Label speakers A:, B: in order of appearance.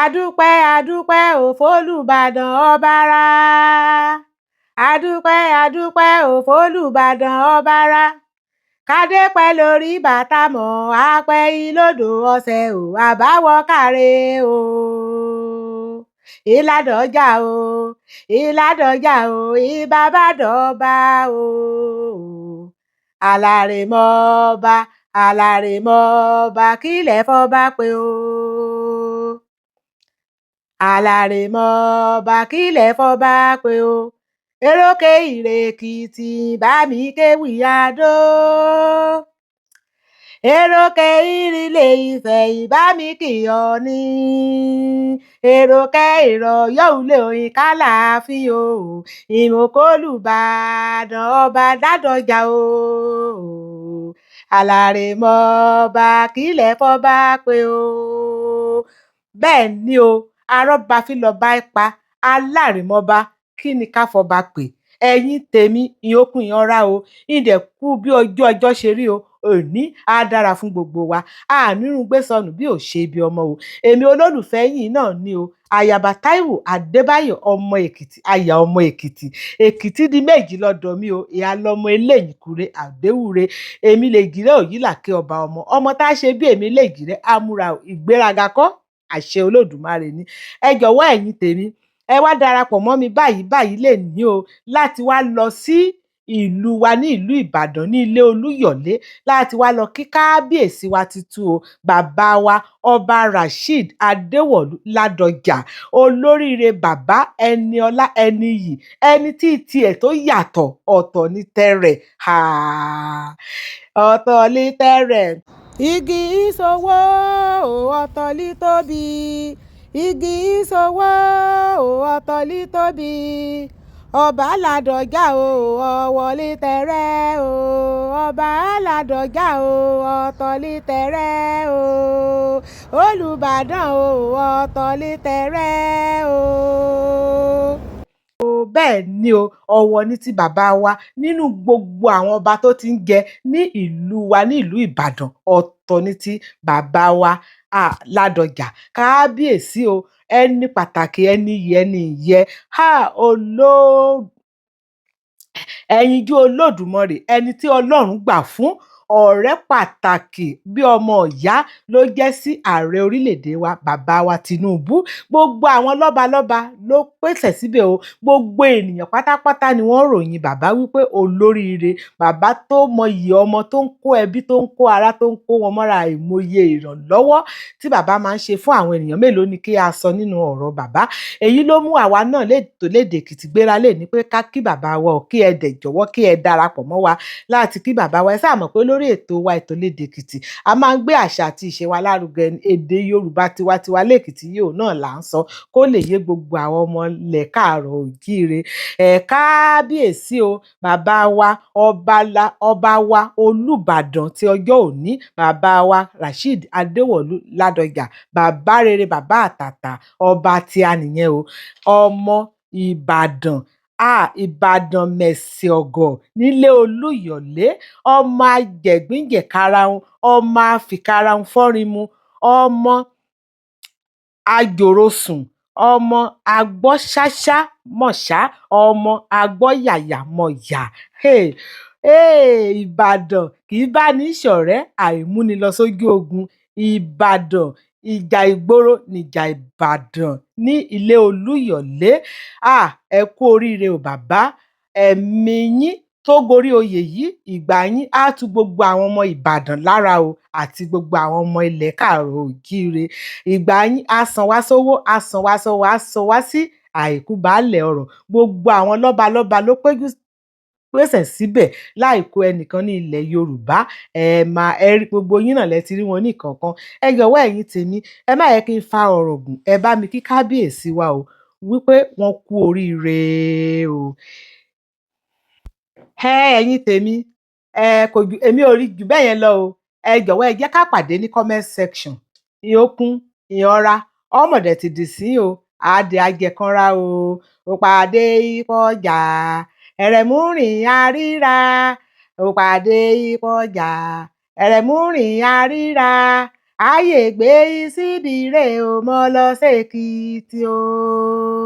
A: adúpẹ́ adúpẹ́ ò f'Olúbàdàn ọba ara. adúpẹ́ ò f'Olúbàdàn ọba ara. kádé pẹ́ lórí bàtà mọ́ àpẹ́ ìlódò ọ̀sẹ̀ ò àbáwọ̀ káre o. ìlàdọ̀jà o ìlàdọ̀jà o ìbàbàdàn o. alárèmọ́ba alárèmọ́ba kílẹ̀ fọba pé o. alárèmọ́ba kílẹ̀ fọba pé o. erókè ìrèkìtì bá mi kéwì àdó. erókè ìrìlè Ifẹ̀ ìbá mi kì Ọọ̀ni. erókè ìrọ̀yọ́ ulé Oyin kálàáfín o. ìmọ̀kọ́lùbàdàn ọba Ládọjà o. alárèmọ́ba kílẹ̀ fọba pé o. bẹ́ẹ̀ ni o arọ́bàfin lọba pa alárèmọ́ba kí ni ká fọba pè. ẹ̀yin tèmi ìyókùn ìyanra o ìdẹ̀kú bí ojú ọjọ́ ṣe rí o òní á dára fún gbogbo wa ànírun gbé sọnù bí ò ṣe ibi ọmọ o. èmi olólùfẹ́ yìí náà ni o àyàbá Táíwò Adébáyọ̀ ọmọ Èkìtì àyà ọmọ Èkìtì. Èkìtì di méjì lọ́dọ̀ mi o ìyá lọmọ eléyìíkúre àdéwúre èmi lè gírẹ́ òyìnlàkè ọba ọmọ tá a ṣe bí èmi lè gírẹ́ amúra ìgbéraga kọ́ àṣẹ Olódùmarè ni. ẹ jọ̀wọ́ ẹ̀yin tèmi ẹ wá darapọ̀ mọ́ mi báyìí lè ní o láti wá lọ sí ìlú wa ní ìlú Ìbàdàn ní ilé Olúyọ̀lé láti wá lọ kí kábíyèsí wa titun o bàbá wa ọba Rasheed Adéwọ̀lú Ládọjà olóríire bàbá ẹni ọlá ẹni iyì ẹni tí tiẹ̀ tó yàtọ̀ ọ̀tọ̀ ní tẹrẹ̀ ọ̀tọ̀ ní tẹrẹ̀. igi ìṣòwò ọ̀tọ̀ ní tóbi igi ìṣòwò ọ̀tọ̀ ní tóbi ọba Ládọjà o ọ̀wọ̀ ní tẹrẹ̀ o ọba Ládọjà o ọ̀tọ̀ ní tẹrẹ̀ o Olúbàdàn o ọ̀tọ̀ ní tẹrẹ̀ o. bẹ́ẹ̀ ni o ọ̀wọ̀ ní ti bàbá wa nínú gbogbo àwọn ọba tó ti ń jẹ ní ìlú wa ní ìlú Ìbàdàn ọ̀tọ̀ ní ti bàbá wa Ládọjà kábíyèsí o ẹni pàtàkì ẹni iyì ẹni ìyẹ ẹyinjú Olódùmarè ẹni tí Ọlọ́run gbà fún ọ̀rẹ́ pàtàkì bí ọmọ ìyá ló jẹ́ sí ààrẹ orílẹ̀-èdè wa bàbá wa Tinubu gbogbo àwọn lọ́balọ́ba ló pèsè síbẹ̀ o gbogbo ènìyàn pátápátá ni wọ́n ròyìn bàbá wípé olóríire bàbá tó mọyì ọmọ tó ń kó ẹbí tó ń kó ará tó ń kó wọn mọ́ra ìmọye ìrànlọ́wọ́ tí bàbá máa ń ṣe fún àwọn ènìyàn mélòó ni kí a sọ nínú ọ̀rọ̀ bàbá èyí ló mú àwa náà lédè Èkìtì gbéra lè ní pé ká kí bàbá wa ò kí ẹ dẹ̀ jọ̀wọ́ kí ẹ darapọ̀ mọ́ wa láti kí bàbá wa ẹ sáà mọ̀ pé lórí ètò wa ètò lédè Èkìtì a máa ń gbé àṣà àti ìṣe wa lárugẹ èdè Yorùbá tiwantiwa lèkìtì yóò náà là ń sọ kó lè yé gbogbo àwọn ọmọ ilẹ̀ káàárọ̀ oòjíire kábíyèsí o bàbá wa ọba wa Olúbàdàn ti ọjọ́ òní bàbá wa Rasheed Adéwọ̀lú Ládọjà bàbá rere bàbá àtàtà ọba tí a nìyẹn o ọmọ Ìbàdàn Ìbàdàn mẹ̀sì ọ̀gọ̀ nílé Olúyọ̀lé ọmọ ajẹ̀gbíjẹ̀ karahun ọmọ àfikàrahun fọ́rinmu ọmọ àjòròsùn ọmọ agbọ́ṣáṣá mọ̀ṣá ọmọ agbọ́yàyà mọ̀yà Ìbàdàn kì í bá ní ṣọ̀rẹ́ àìmúni lọ sójú ogun Ìbàdàn ìjà ìgboro níjà Ìbàdàn ní ilé Olúyọ̀lé ẹ kú oríire o bàbá ẹ̀mí yín tó gorí oyè yìí ìgbà yín á tu gbogbo àwọn ọmọ Ìbàdàn lára o àti gbogbo àwọn ọmọ ilẹ̀ káàárọ̀ oòjíire ìgbà yín á san wá sówó á san wá sọ́wọ́ á san wá sí àìkú baálẹ̀ ọrọ̀ gbogbo àwọn lọ́balọ́ba ló pèsè síbẹ̀ láìkó ẹnìkan ní ilẹ̀ Yorùbá rí gbogbo yín náà lẹ ti rí wọn ní ìkọ̀ọ̀kan ẹ jọ̀wọ́ ẹ̀yin tèmi ẹ má yẹ kí n fa ọ̀rọ̀ gùn ẹ bá mi kí kábíyèsí wa o wípé wọ́n kú oríire o. ẹ̀yin tèmi èmi ò rí jù bẹ́ẹ̀ yẹn lọ o ẹ jọ̀wọ́ ẹ jẹ́ ká pàdé ní comment section ìyókùn ìyanra ọmọdé ti dì sí o àdè ajẹkanra o òpàdé ìpọ̀jà ẹ̀rẹ̀múrìn àríra òpàdé ìpọ̀jà ẹ̀rẹ̀múrìn àríra ayé gbé Ìsídìrè o mo lọ s'Èkìtì o.